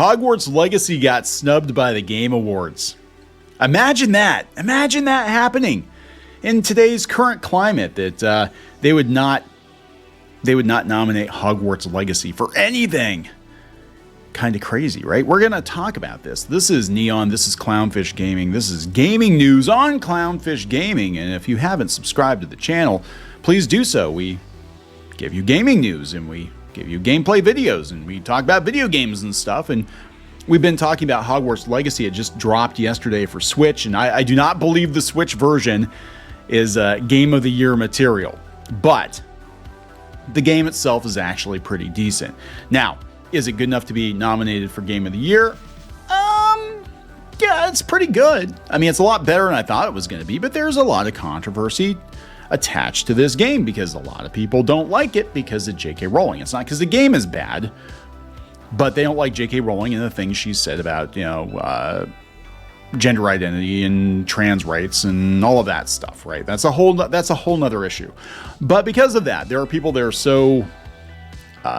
Hogwarts Legacy got snubbed by the Game Awards. Imagine that. Imagine that happening in today's current climate, that they would not nominate Hogwarts Legacy for anything. Kind of crazy, right? We're going to talk about this. This is Neon. This is Clownfish Gaming. This is gaming news on Clownfish Gaming. And if you haven't subscribed to the channel, please do so. We give you gaming news and we give you gameplay videos and we talk about video games and stuff. And we've been talking about Hogwarts Legacy. It just dropped yesterday for Switch. And I do not believe the Switch version is Game of the Year material. But the game itself is actually pretty decent. Now, is it good enough to be nominated for Game of the Year? Yeah, it's pretty good. I mean, it's a lot better than I thought it was going to be, but there's a lot of controversy attached to this game because a lot of people don't like it because of JK Rowling. It's not because the game is bad, but they don't like JK Rowling and the things she said about, gender identity and trans rights and all of that stuff, right? That's a whole nother issue. But because of that, there are people that are so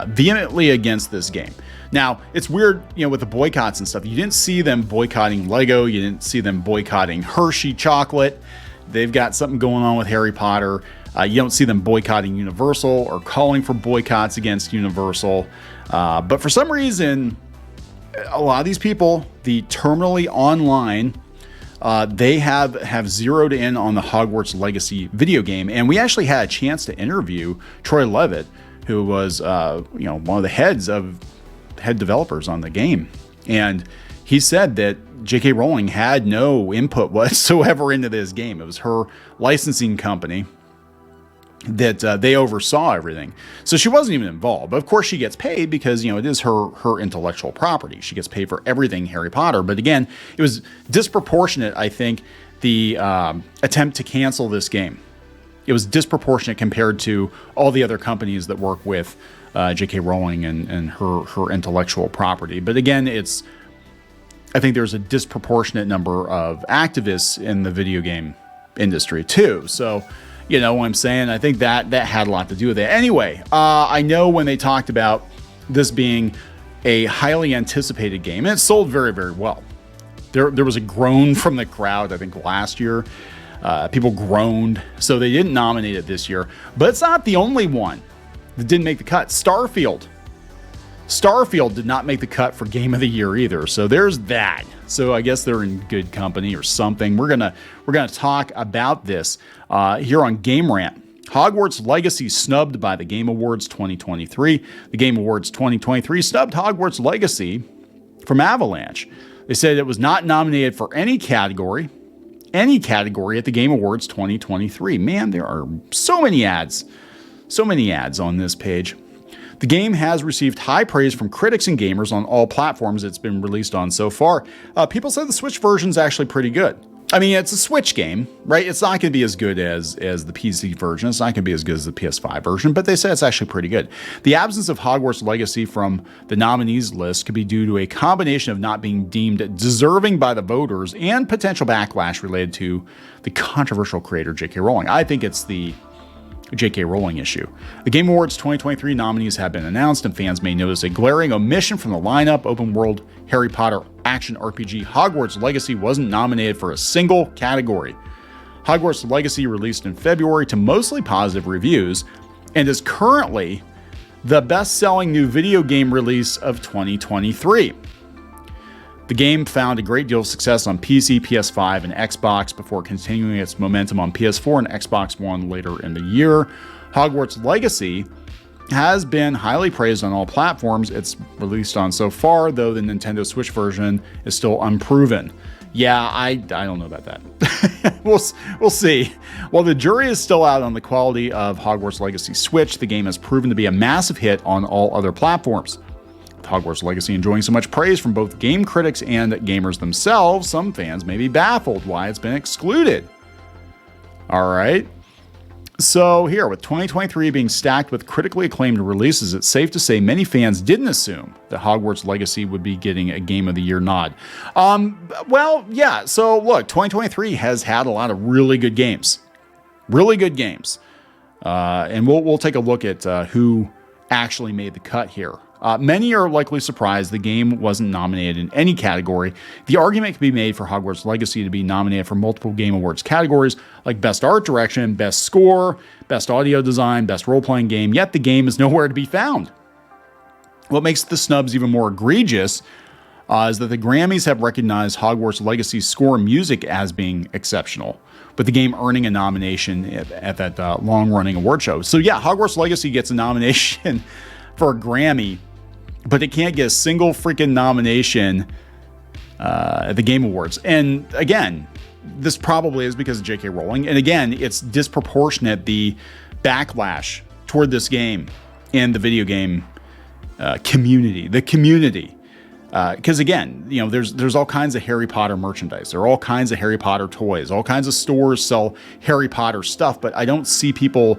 vehemently against this game. Now, it's weird, with the boycotts and stuff. You didn't see them boycotting Lego. You didn't see them boycotting Hershey chocolate. They've got something going on with Harry Potter. You don't see them boycotting Universal or calling for boycotts against Universal. But for some reason, a lot of these people, the terminally online, they have zeroed in on the Hogwarts Legacy video game. And we actually had a chance to interview Troy Levitt, who was, one of the head developers on the game. And he said that JK Rowling had no input whatsoever into this game. It was her licensing company that they oversaw everything. So she wasn't even involved. But of course she gets paid because, it is her intellectual property. She gets paid for everything Harry Potter. But again, it was disproportionate, I think, the attempt to cancel this game. It was disproportionate compared to all the other companies that work with JK Rowling and her intellectual property. But again, I think there's a disproportionate number of activists in the video game industry too. So, you know what I'm saying? I think that had a lot to do with it. Anyway, I know when they talked about this being a highly anticipated game, and it sold very, very well. There was a groan from the crowd, I think, last year. People groaned, so they didn't nominate it this year. But it's not the only one that didn't make the cut. Starfield did not make the cut for Game of the Year either. So there's that. So I guess they're in good company or something. We're gonna talk about this here on Game Rant. Hogwarts Legacy snubbed by the Game Awards 2023. The Game Awards 2023 snubbed Hogwarts Legacy from Avalanche. They said it was not nominated for any category at the Game Awards 2023. Man, there are so many ads on this page. The game has received high praise from critics and gamers on all platforms it's been released on so far. People said the Switch version is actually pretty good. I mean, it's a Switch game, right? It's not going to be as good as the PC version. It's not going to be as good as the PS5 version, but they say it's actually pretty good. The absence of Hogwarts Legacy from the nominees list could be due to a combination of not being deemed deserving by the voters and potential backlash related to the controversial creator JK Rowling. I think it's the JK Rowling issue. The Game Awards 2023 nominees have been announced, and fans may notice a glaring omission from the lineup. Open world Harry Potter action RPG Hogwarts Legacy wasn't nominated for a single category. Hogwarts Legacy released in February to mostly positive reviews and is currently the best-selling new video game release of 2023. The game found a great deal of success on PC, PS5, and Xbox before continuing its momentum on PS4 and Xbox One later in the year. Hogwarts Legacy has been highly praised on all platforms it's released on so far, though the Nintendo Switch version is still unproven. Yeah, I don't know about that. We'll see. While the jury is still out on the quality of Hogwarts Legacy Switch, the game has proven to be a massive hit on all other platforms. With Hogwarts Legacy enjoying so much praise from both game critics and gamers themselves, some fans may be baffled why it's been excluded. All right. So here, with 2023 being stacked with critically acclaimed releases, it's safe to say many fans didn't assume that Hogwarts Legacy would be getting a Game of the Year nod. Well, yeah. So look, 2023 has had a lot of really good games. And we'll take a look at who actually made the cut here. Many are likely surprised the game wasn't nominated in any category. The argument can be made for Hogwarts Legacy to be nominated for multiple Game Awards categories like Best Art Direction, Best Score, Best Audio Design, Best Role-Playing Game, yet the game is nowhere to be found. What makes the snubs even more egregious is that the Grammys have recognized Hogwarts Legacy's score and music as being exceptional, with the game earning a nomination at that long-running award show. So yeah, Hogwarts Legacy gets a nomination for a Grammy, but it can't get a single freaking nomination at the Game Awards. And again, this probably is because of JK Rowling. And again, it's disproportionate, the backlash toward this game in the video game community. Because again, you know, there's all kinds of Harry Potter merchandise. There are all kinds of Harry Potter toys. All kinds of stores sell Harry Potter stuff, but I don't see people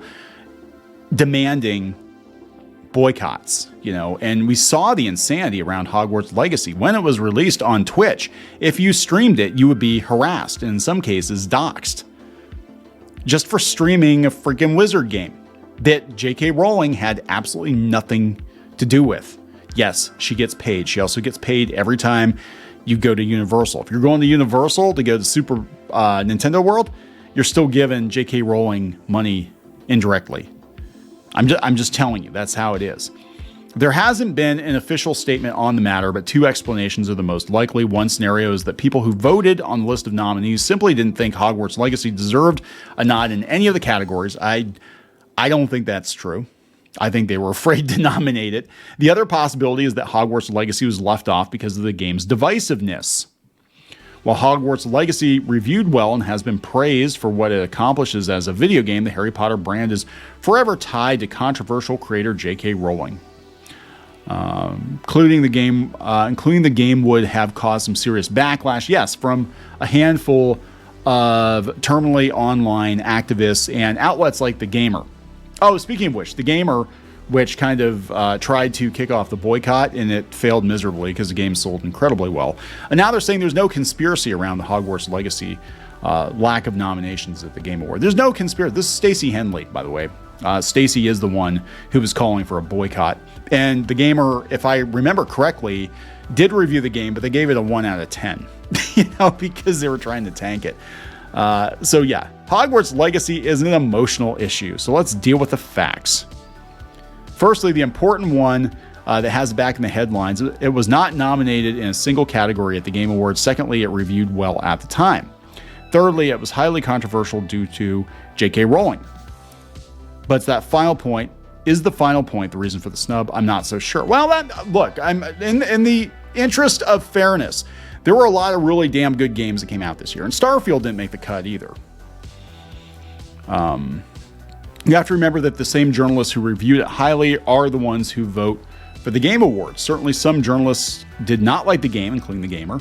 demanding boycotts, you know. And we saw the insanity around Hogwarts Legacy when it was released on Twitch. If you streamed it, you would be harassed and in some cases doxxed just for streaming a freaking wizard game that JK Rowling had absolutely nothing to do with. Yes, she gets paid. She also gets paid every time you go to Universal. If you're going to Universal to go to Super Nintendo World, you're still giving JK Rowling money indirectly. I'm just telling you, that's how it is. There hasn't been an official statement on the matter, but two explanations are the most likely. One scenario is that people who voted on the list of nominees simply didn't think Hogwarts Legacy deserved a nod in any of the categories. I don't think that's true. I think they were afraid to nominate it. The other possibility is that Hogwarts Legacy was left off because of the game's divisiveness. While Hogwarts Legacy reviewed well and has been praised for what it accomplishes as a video game, the Harry Potter brand is forever tied to controversial creator JK Rowling. Including the game would have caused some serious backlash, yes, from a handful of terminally online activists and outlets like The Gamer. Oh, speaking of which, The Gamer, which kind of tried to kick off the boycott, and it failed miserably because the game sold incredibly well. And now they're saying there's no conspiracy around the Hogwarts Legacy lack of nominations at the Game Award. There's no conspiracy. This is Stacey Henley, by the way. Stacey is the one who was calling for a boycott. And The Gamer, if I remember correctly, did review the game, but they gave it a 1 out of 10, you know, because they were trying to tank it. So yeah, Hogwarts Legacy is an emotional issue. So let's deal with the facts. Firstly, the important one that has back in the headlines, it was not nominated in a single category at the Game Awards. Secondly, it reviewed well at the time. Thirdly, it was highly controversial due to JK Rowling. But it's that final point. Is the final point the reason for the snub? I'm not so sure. Well, look, I'm in the interest of fairness. There were a lot of really damn good games that came out this year, and Starfield didn't make the cut either. You have to remember that the same journalists who reviewed it highly are the ones who vote for the Game Awards. Certainly some journalists did not like the game, including The Gamer,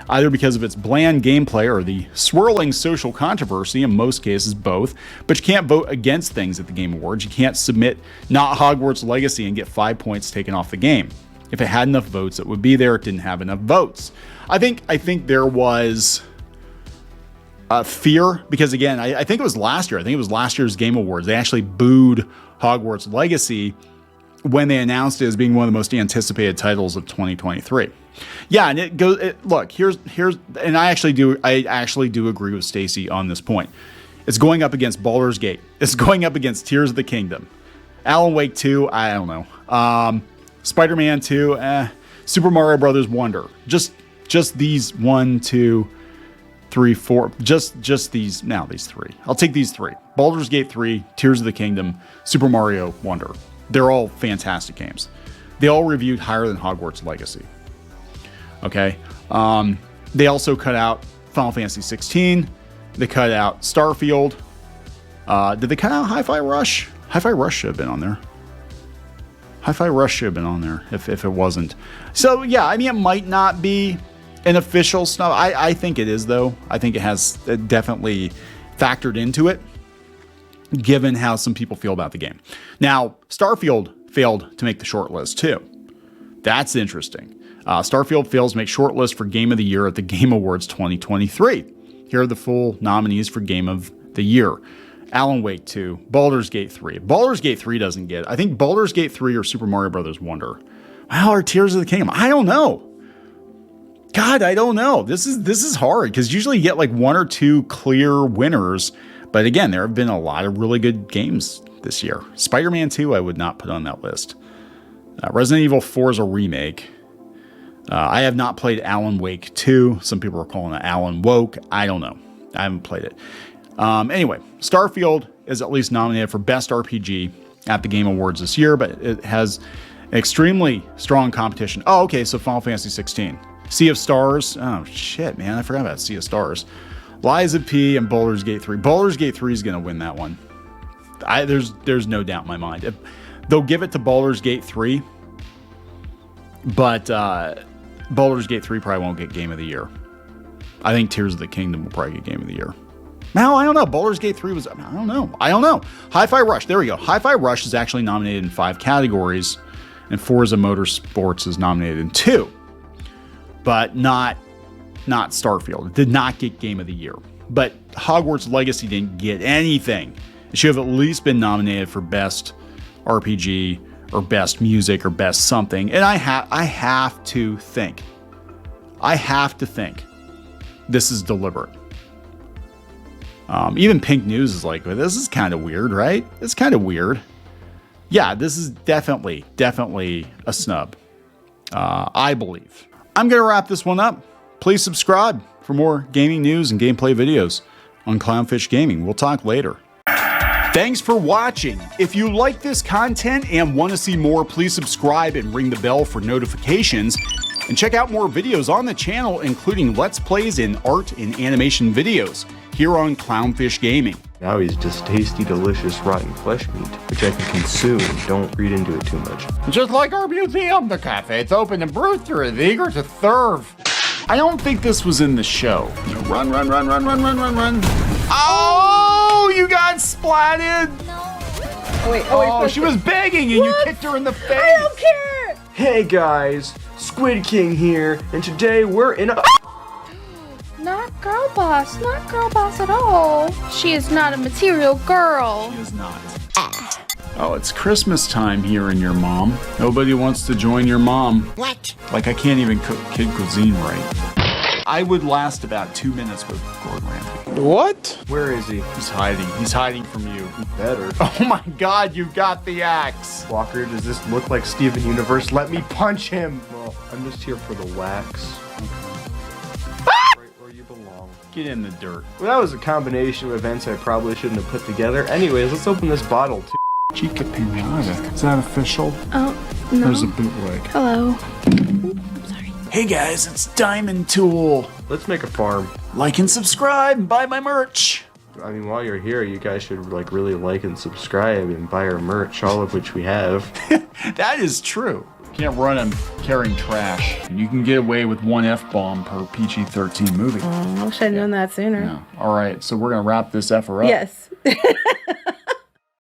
either because of its bland gameplay or the swirling social controversy, in most cases both. But you can't vote against things at the Game Awards. You can't submit not Hogwarts Legacy and get 5 points taken off the game. If it had enough votes, it would be there. It didn't have enough votes. I think there was fear because, again, I think it was last year. I think it was last year's Game Awards. They actually booed Hogwarts Legacy when they announced it as being one of the most anticipated titles of 2023. Yeah, and it goes. Look, here's, and I actually do agree with Stacey on this point. It's going up against Baldur's Gate. It's going up against Tears of the Kingdom, Alan Wake 2. I don't know. Spider-Man 2. Super Mario Brothers Wonder. Just these 1, 2, 3, 4. Just these. Now these 3. I'll take these 3. Baldur's Gate 3, Tears of the Kingdom, Super Mario Wonder. They're all fantastic games. They all reviewed higher than Hogwarts Legacy. Okay. They also cut out Final Fantasy 16. They cut out Starfield. Did they cut out Hi-Fi Rush? Hi-Fi Rush should have been on there. Hi-Fi Rush should have been on there if it wasn't. So yeah, I mean, it might not be an official snub. I think it is, though. I think it has definitely factored into it, given how some people feel about the game. Now, Starfield failed to make the shortlist too. That's interesting. Starfield fails to make shortlist for Game of the Year at the Game Awards 2023. Here are the full nominees for Game of the Year. Alan Wake 2, Baldur's Gate 3. Baldur's Gate 3 doesn't get it. I think Baldur's Gate 3 or Super Mario Brothers Wonder Wow, or Tears of the Kingdom? I don't know. God, I don't know. This is hard because usually you get like 1 or 2 clear winners. But again, there have been a lot of really good games this year. Spider-Man 2, I would not put on that list. Resident Evil 4 is a remake. I have not played Alan Wake 2. Some people are calling it Alan Woke. I don't know. I haven't played it. Anyway, Starfield is at least nominated for Best RPG at the Game Awards this year, but it has extremely strong competition. Oh, okay, so Final Fantasy 16. Sea of Stars. Oh, shit, man. I forgot about Sea of Stars. Lies of P and Baldur's Gate 3. Baldur's Gate 3 is going to win that one. There's no doubt in my mind. They'll give it to Baldur's Gate 3, but Baldur's Gate 3 probably won't get Game of the Year. I think Tears of the Kingdom will probably get Game of the Year. Now, I don't know. Baldur's Gate 3 was... I don't know. Hi-Fi Rush. There we go. Hi-Fi Rush is actually nominated in 5 categories, and Forza Motorsports is nominated in 2. But not Starfield. It did not get Game of the Year. But Hogwarts Legacy didn't get anything. It should have at least been nominated for Best RPG or Best Music or Best something. And I have to think this is deliberate. Even Pink News is like, well, this is kind of weird, right? It's kind of weird. Yeah, this is definitely a snub. I believe. I'm going to wrap this one up. Please subscribe for more gaming news and gameplay videos on Clownfish Gaming. We'll talk later. Thanks for watching. If you like this content and want to see more, please subscribe and ring the bell for notifications. And check out more videos on the channel, including Let's Plays and art and animation videos here on Clownfish Gaming. Now he's just tasty, delicious, rotten flesh meat, which I can consume. Don't read into it too much. Just like our museum, the cafe's open and Brewster is eager to serve. I don't think this was in the show. Run. Oh, you got splatted. No. Oh, wait. She was begging and you kicked her in the face. I don't care. Hey guys, Squid King here, and today we're in a... Not girl boss at all. She is not a material girl. She is not. Oh, it's Christmas time here in your mom. Nobody wants to join your mom. What? Like I can't even cook kid cuisine right. I would last about 2 minutes with Gordon Ramsay. What? Where is he? He's hiding. He's hiding from you. Better. Oh my God, you got the axe. Walker, does this look like Steven Universe? Let me punch him. Well, I'm just here for the wax. Right where you belong. Get in the dirt. Well, that was a combination of events I probably shouldn't have put together. Anyways, let's open this bottle too. Chica Pinata. Is that official? Oh, no. There's a bootleg. Hello. Sorry. Hey guys, it's Diamond Tool. Let's make a farm. Like and subscribe and buy my merch. I mean, while you're here, you guys should like really like and subscribe and buy our merch, all of which we have. That is true. You can't run them carrying trash. You can get away with 1 F-bomb per PG-13 movie. I wish I'd known that sooner. Yeah. All right, so we're going to wrap this effer up. Yes.